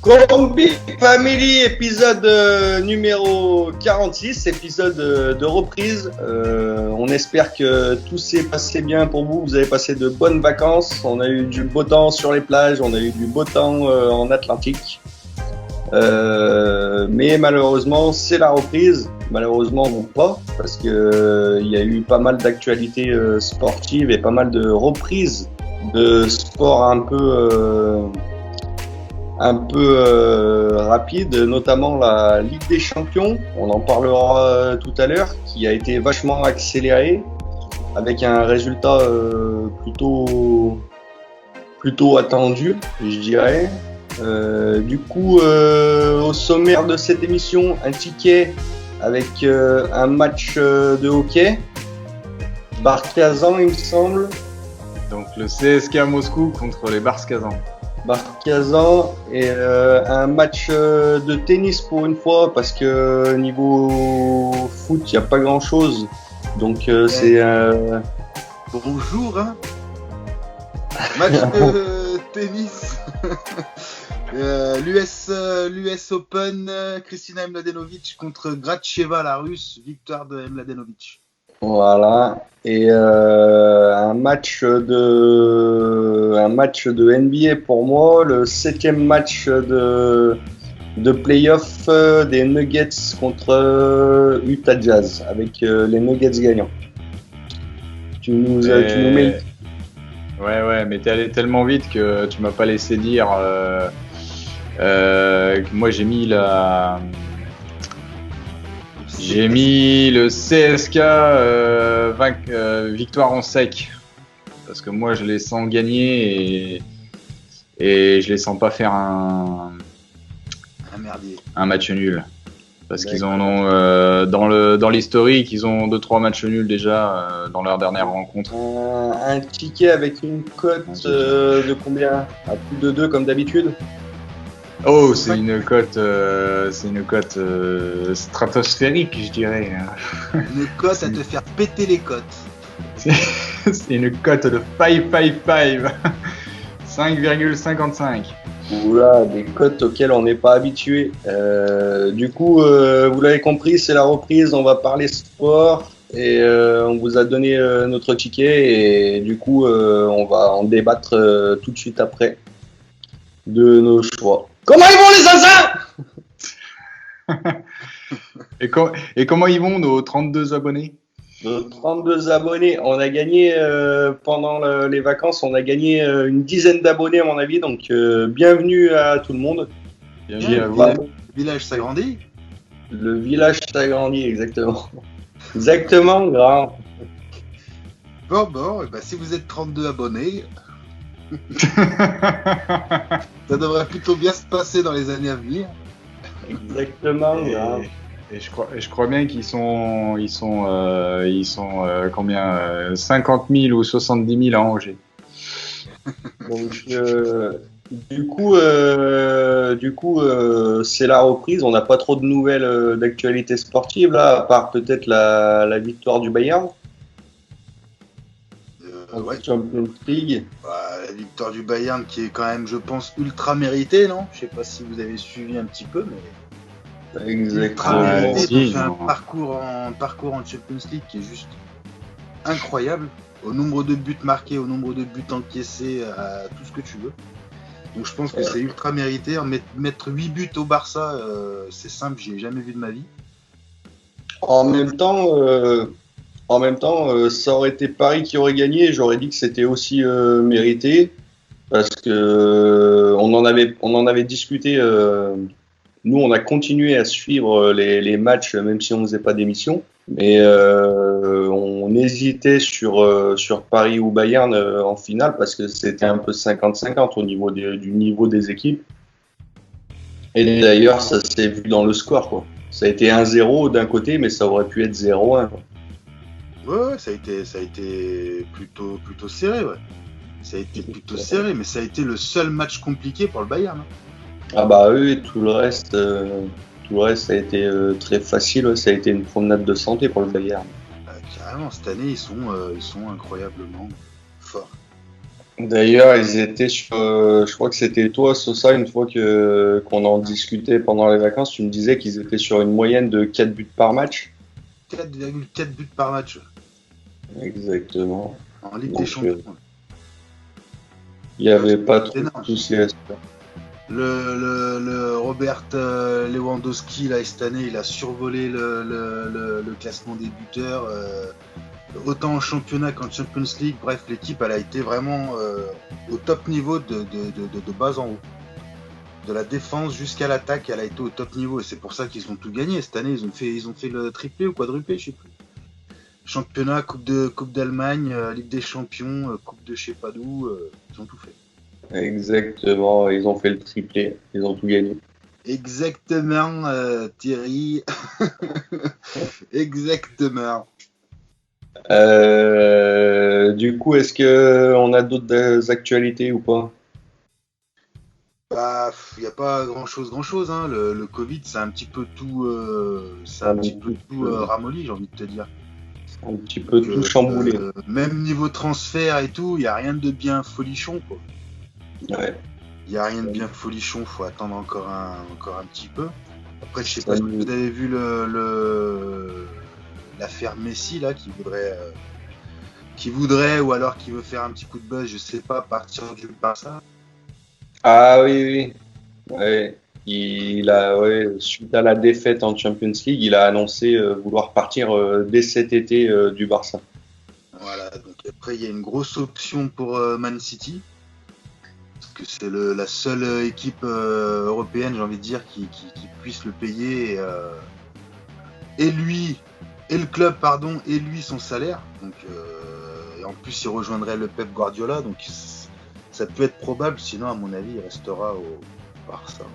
Combi Family, épisode numéro 46, épisode de reprise. On espère que tout s'est passé bien pour vous. Vous avez passé de bonnes vacances. On a eu du beau temps sur les plages, on a eu du beau temps en Atlantique. Mais malheureusement, c'est la reprise. Malheureusement, ou pas, parce que il y a eu pas mal d'actualités sportives et pas mal de reprises de sport un peu rapide, notamment la Ligue des Champions. On en parlera tout à l'heure, qui a été vachement accélérée avec un résultat plutôt attendu, je dirais. Du coup, au sommaire de cette émission, un ticket avec un match de hockey, Barkazan, il me semble. Donc le CSK Moscou contre les Barkazan. Barkazan et un match de tennis pour une fois, parce que niveau foot, il n'y a pas grand chose. Donc c'est Bonjour, hein. Match de tennis. L'US Open, Kristina Mladenovic contre Gracheva, la Russe, victoire de Mladenovic. Voilà. Et un match de NBA pour moi, le 7e match de play-off des Nuggets contre Utah Jazz, avec les Nuggets gagnants. Tu nous mets... Ouais, mais t'es allé tellement vite que tu m'as pas laissé dire que moi j'ai mis le CSK victoire en sec, parce que moi je les sens gagner et je les sens pas faire un match nul, parce qu'ils en ont dans l'historique, ils ont 2-3 matchs nuls déjà dans leur dernière rencontre. Un ticket avec une cote de combien? À plus de 2 comme d'habitude. Oh, c'est une cote stratosphérique, je dirais. Une cote à te faire péter les côtes. C'est une cote de 555. 5,55. Oula, des cotes auxquelles on n'est pas habitué. Du coup, vous l'avez compris, c'est la reprise, on va parler sport et on vous a donné notre ticket, et du coup, on va en débattre tout de suite après de nos choix. Comment ils vont les zinzins? Et comment ils vont, nos 32 abonnés? Nos 32 abonnés, on a gagné pendant les vacances, on a gagné une dizaine d'abonnés à mon avis, donc bienvenue à tout le monde. Bienvenue à vous. Le village s'agrandit. Le village s'agrandit, exactement. Exactement, grand. Bon, et si vous êtes 32 abonnés, ça devrait plutôt bien se passer dans les années à venir. Exactement, grand. Et je crois bien qu'ils sont combien, 50 000 ou 70 000 à Angers. Donc, du coup, c'est la reprise. On n'a pas trop de nouvelles d'actualité sportive là, à part peut-être la victoire du Bayern. Ouais. Champions League. La victoire du Bayern qui est quand même, je pense, ultra méritée, non? Je sais pas si vous avez suivi un petit peu, mais Exactement. fait un parcours en Champions League qui est juste incroyable, au nombre de buts marqués, au nombre de buts encaissés, à tout ce que tu veux. Donc je pense que c'est ultra mérité. Mettre 8 buts au Barça, c'est simple, j'ai jamais vu de ma vie. En même temps, ça aurait été Paris qui aurait gagné. J'aurais dit que c'était aussi mérité, parce que on en avait discuté. Nous, on a continué à suivre les matchs, même si on ne faisait pas d'émission. Mais on hésitait sur Paris ou Bayern en finale, parce que c'était un peu 50-50 au niveau du niveau des équipes. Et d'ailleurs, ça s'est vu dans le score, quoi. Ça a été 1-0 d'un côté, mais ça aurait pu être 0-1, quoi. Ouais, ça a été plutôt serré, ouais. Ça a été plutôt serré, mais ça a été le seul match compliqué pour le Bayern. Ah bah oui, tout le reste, ça a été très facile. Ouais. Ça a été une promenade de santé pour le Bayern. Carrément, cette année, ils sont incroyablement forts. D'ailleurs, ils étaient sur, je crois que c'était toi, Sosa, une fois qu'on en discutait pendant les vacances, tu me disais qu'ils étaient sur une moyenne de 4 buts par match. 4,4 buts par match Exactement. en Ligue des Donc, Champions. il n'y avait pas trop de énorme. soucis à se faire. Le Robert Lewandowski, là, cette année, il a survolé le classement des buteurs, autant en championnat qu'en Champions League. Bref, l'équipe, elle a été vraiment au top niveau de bas en haut. De la défense jusqu'à l'attaque, elle a été au top niveau. Et c'est pour ça qu'ils ont tout gagné. Cette année, ils ont fait le triplé ou quadruplé, je sais plus. Championnat, Coupe d'Allemagne, Ligue des Champions, Coupe de je sais pas d'où, ils ont tout fait. Exactement, ils ont fait le triplé, ils ont tout gagné. Exactement, Thierry. Exactement. Du coup, est-ce que on a d'autres actualités ou pas? Bah, il n'y a pas grand-chose, hein. Le Covid, c'est un petit peu tout, ramolli, j'ai envie de te dire. Un petit peu tout chamboulé. Même niveau transfert et tout, il n'y a rien de bien folichon, quoi. Ouais. Il n'y a rien de bien folichon, faut attendre encore un petit peu. Après, je sais pas si vous avez vu l'affaire Messi, là, qui voudrait, ou alors qui veut faire un petit coup de buzz, je sais pas, partir du Barça. Ah oui. Ouais. Suite à la défaite en Champions League, il a annoncé vouloir partir dès cet été du Barça. Voilà, donc après il y a une grosse option pour Man City, parce que c'est la seule équipe européenne, j'ai envie de dire, qui puisse le payer, et lui, et le club, pardon, et lui son salaire. Donc, et en plus il rejoindrait le Pep Guardiola, donc ça peut être probable, sinon à mon avis il restera au Barça.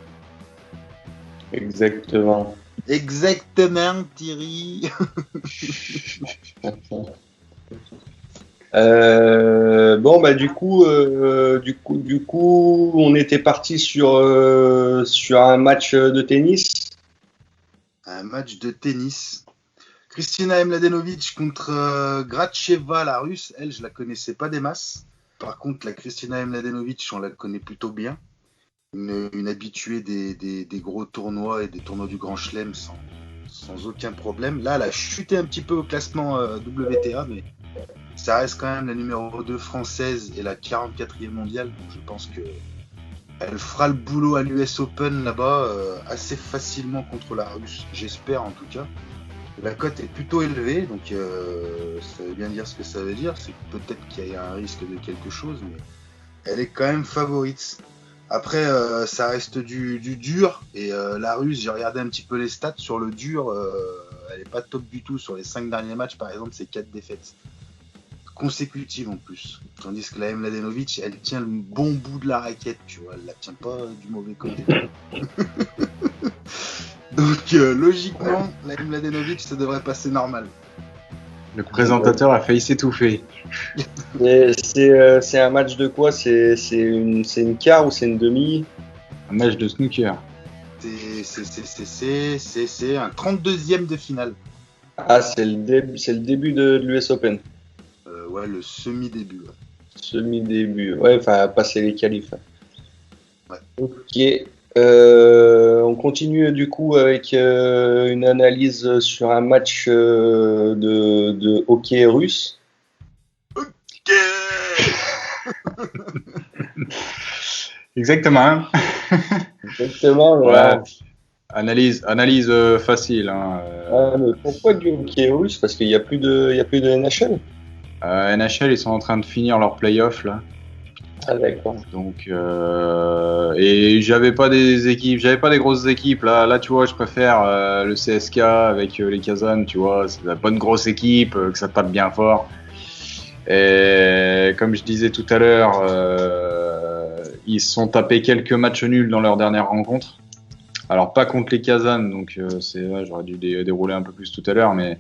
Exactement. Exactement, Thierry. Bon bah du coup, on était parti sur un match de tennis. Un match de tennis. Kristina Mladenovic contre Gracheva, la russe. Elle, je la connaissais pas des masses. Par contre, la Kristina Mladenovic, on la connaît plutôt bien. Une habituée des gros tournois et des tournois du Grand Chelem sans aucun problème. Là, elle a chuté un petit peu au classement WTA, mais ça reste quand même la numéro 2 française et la 44e mondiale. Donc je pense que elle fera le boulot à l'US Open là-bas assez facilement contre la Russe. J'espère en tout cas. La cote est plutôt élevée, donc ça veut bien dire ce que ça veut dire. C'est peut-être qu'il y a un risque de quelque chose, mais elle est quand même favorite. Après, ça reste du dur. Et la Russe, j'ai regardé un petit peu les stats sur le dur. Elle est pas top du tout. Sur les 5 derniers matchs, par exemple, c'est 4 défaites consécutives en plus. Tandis que la Mladenovic, elle tient le bon bout de la raquette, tu vois. Elle la tient pas du mauvais côté. Donc, logiquement, la Mladenovic, ça devrait passer normal. Le présentateur a failli s'étouffer. C'est un match de quoi? C'est une quart ou c'est une demi? Un match de snooker. C'est un 32e de finale. Ah, c'est le début de l'US Open. Ouais, le semi-début. Ouais. Semi-début. Ouais, enfin, passer les qualifs. Ouais. Ok. On continue du coup avec une analyse sur un match de hockey russe. Ok. Exactement. Exactement. Ouais. Analyse facile. Hein. Mais pourquoi du hockey russe? Parce qu'il y a plus de NHL. NHL, ils sont en train de finir leur playoff là. Ah d'accord. Donc et j'avais pas des grosses équipes là tu vois, je préfère le CSK avec les Kazans, tu vois, c'est la bonne grosse équipe que ça tape bien fort. Et comme je disais tout à l'heure, ils se sont tapés quelques matchs nuls dans leur dernière rencontre. Alors pas contre les Kazans, donc j'aurais dû dérouler un peu plus tout à l'heure, mais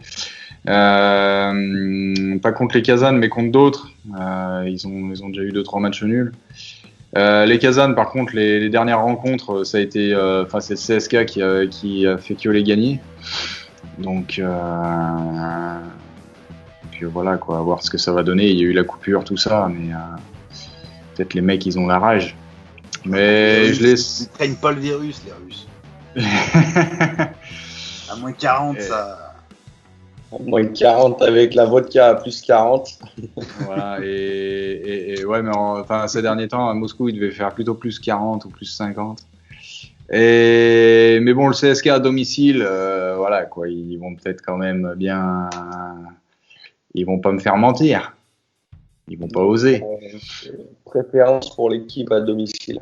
pas contre les Kazans, mais contre d'autres. Ils ont déjà eu 2-3 matchs nuls. Les Kazans, par contre, les dernières rencontres, ça a été, c'est le CSK qui a fait que les gagner. Donc puis voilà quoi, à voir ce que ça va donner. Il y a eu la coupure, tout ça, mais Peut-être les mecs, ils ont la rage. Mais je laisse. Ils craignent pas le virus, les Russes. À moins 40, ça. Moins 40 avec la vodka à plus 40. Voilà, et ouais, mais enfin, ces derniers temps, à Moscou, il devait faire plutôt plus 40 ou plus 50. Mais bon, le CSK à domicile, voilà, quoi, ils vont peut-être quand même bien. Ils vont pas me faire mentir. Ils vont pas oser. Préférence pour l'équipe à domicile.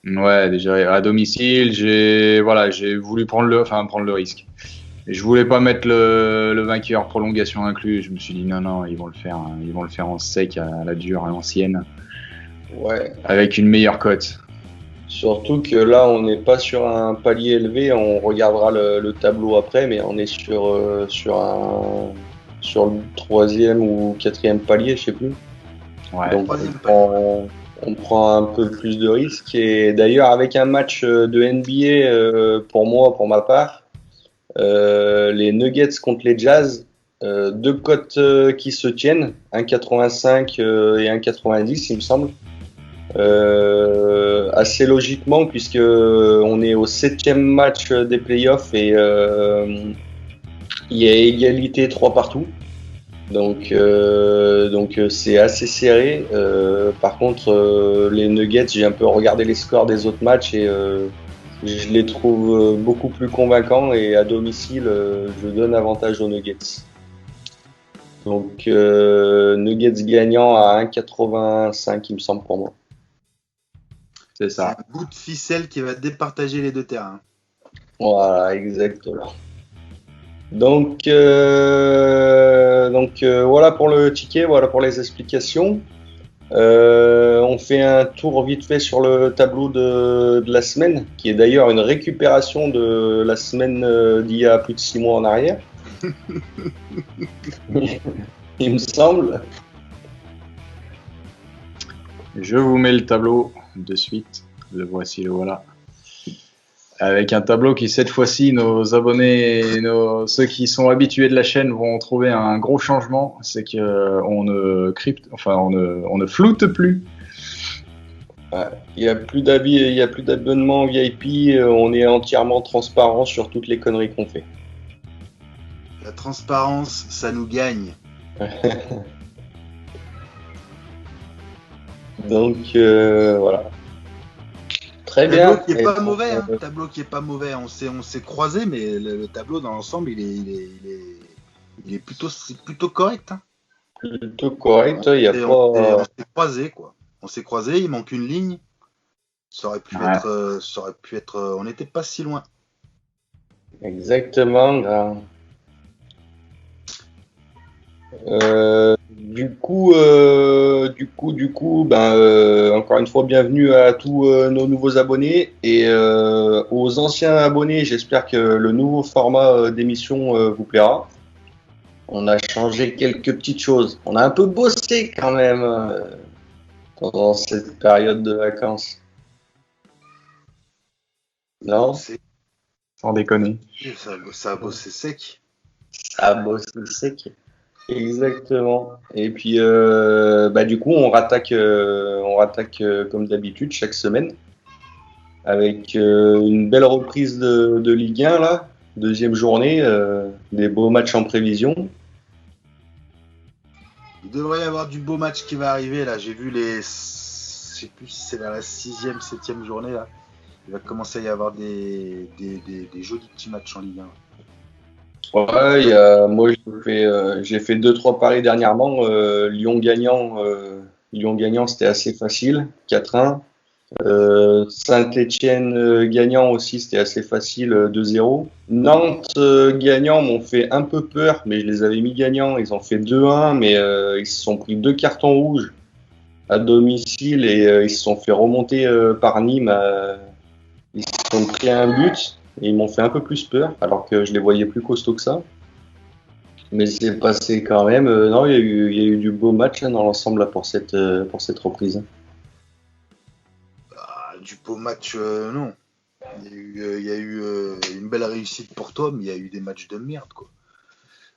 Ouais, déjà à domicile, j'ai voulu prendre le risque. Et je voulais pas mettre le vainqueur prolongation inclus. Je me suis dit non, ils vont le faire en sec à la dure, à l'ancienne, Ouais. avec une meilleure cote. Surtout que là, on n'est pas sur un palier élevé. On regardera le tableau après, mais on est sur le 3e ou 4e palier, je sais plus. Ouais. Donc on prend un peu plus de risques. Et d'ailleurs, avec un match de NBA, pour ma part, les Nuggets contre les Jazz, deux cotes qui se tiennent, 1,85 et 1,90 il me semble. Assez logiquement, puisque on est au 7e match des playoffs et il y a égalité 3 partout. Donc c'est assez serré. Par contre, les Nuggets, j'ai un peu regardé les scores des autres matchs et je les trouve beaucoup plus convaincants, et à domicile, je donne avantage aux Nuggets. Donc Nuggets gagnant à 1,85 il me semble pour moi. C'est ça. C'est un bout de ficelle qui va départager les deux terrains. Voilà, exactement. Donc voilà pour le ticket, voilà pour les explications. On fait un tour vite fait sur le tableau de la semaine, qui est d'ailleurs une récupération de la semaine d'il y a plus de 6 mois en arrière. Il me semble. Je vous mets le tableau de suite. Le voici, le voilà. Avec un tableau qui, cette fois-ci, nos abonnés et ceux qui sont habitués de la chaîne vont trouver un gros changement. C'est qu'on ne floute plus. Il n'y a plus d'avis, il n'y a plus d'abonnement VIP. On est entièrement transparent sur toutes les conneries qu'on fait. La transparence, ça nous gagne. Donc voilà. Très bien. Tableau qui est pas mauvais, hein. Tableau qui est pas mauvais. On s'est croisé, mais le tableau dans l'ensemble, il est plutôt correct. Hein. Plutôt correct. Il y a On s'est croisé, quoi. On s'est croisé. Il manque une ligne. Ça aurait pu être. On n'était pas si loin. Exactement. Du coup, encore une fois, bienvenue à tous nos nouveaux abonnés, et aux anciens abonnés, j'espère que le nouveau format d'émission vous plaira. On a changé quelques petites choses. On a un peu bossé quand même pendant cette période de vacances. Non? Sans déconner. Ça a bossé sec. Ça a bossé sec. Exactement. Et puis, du coup, on rattaque comme d'habitude chaque semaine avec une belle reprise de Ligue 1 là, deuxième journée, des beaux matchs en prévision. Il devrait y avoir du beau match qui va arriver là. J'ai vu je sais plus si c'est vers la 6e, 7e journée là. Il va commencer à y avoir des jolis petits matchs en Ligue 1. Ouais, moi j'ai fait 2-3 paris dernièrement. Lyon gagnant, c'était assez facile, 4-1. Saint-Étienne gagnant aussi, c'était assez facile, 2-0. Nantes gagnant m'ont fait un peu peur, mais je les avais mis gagnants. Ils ont fait 2-1, mais ils se sont pris 2 cartons rouges à domicile, et ils se sont fait remonter par Nîmes. Ils se sont pris un but. Et ils m'ont fait un peu plus peur, alors que je les voyais plus costauds que ça. Mais c'est passé quand même. Non, il y a eu du beau match là, dans l'ensemble là, pour cette reprise. Du beau match, non. Il y a eu une belle réussite pour toi, mais il y a eu des matchs de merde, quoi.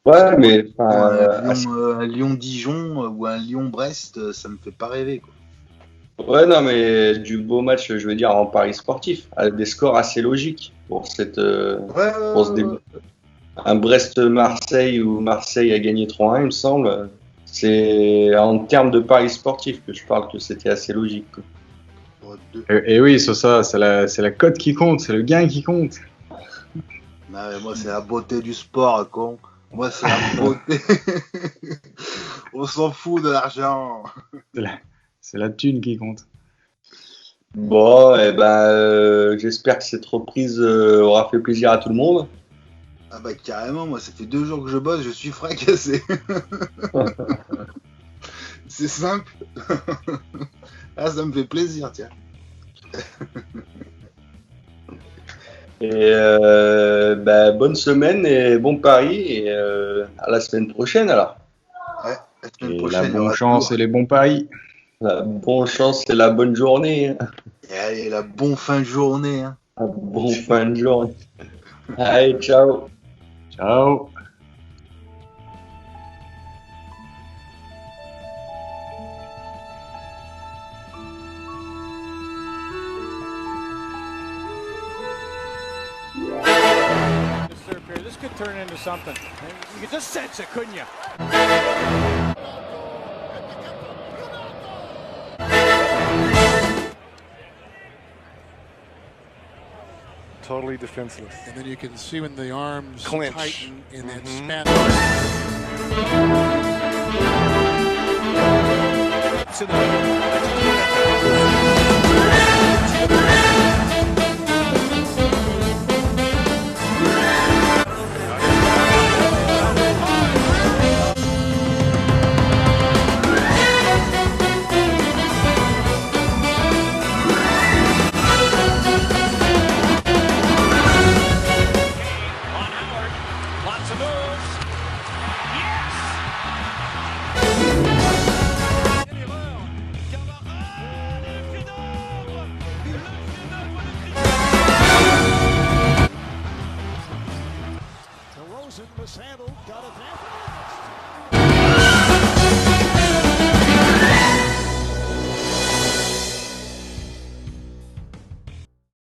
Ouais, mais un Lyon-Dijon ou un Lyon-Brest, ça me fait pas rêver, quoi. Ouais, non, mais du beau match, je veux dire, en paris sportif, avec des scores assez logiques pour Ouais, pour ce début. Un Brest-Marseille où Marseille a gagné 3-1, il me semble. C'est en termes de paris sportif que je parle que c'était assez logique, quoi. Et oui, sur ça, c'est la cote qui compte, c'est le gain qui compte. Non, mais moi, c'est la beauté du sport, con. Moi, c'est la beauté. On s'en fout de l'argent. C'est la thune qui compte. Bon, eh ben, j'espère que cette reprise aura fait plaisir à tout le monde. Ah bah carrément, moi, ça fait 2 jours que je bosse, je suis fracassé. C'est simple. Ah, ça me fait plaisir, tiens. Et ben, bonne semaine et bon pari et à la semaine prochaine alors. Ouais, la semaine Et la prochaine, il y bonne aura chance Tours. et les bons paris. La bonne chance et la bonne journée. Et allez, la bonne fin de journée. Hein. Bon fin de journée. Allez, ciao. Ciao. This could turn into something. You could just sense it, couldn't you? Totally defenseless. And then you can see when the arms Clinch. tighten in that span. To the DeRozan mishandled, got it.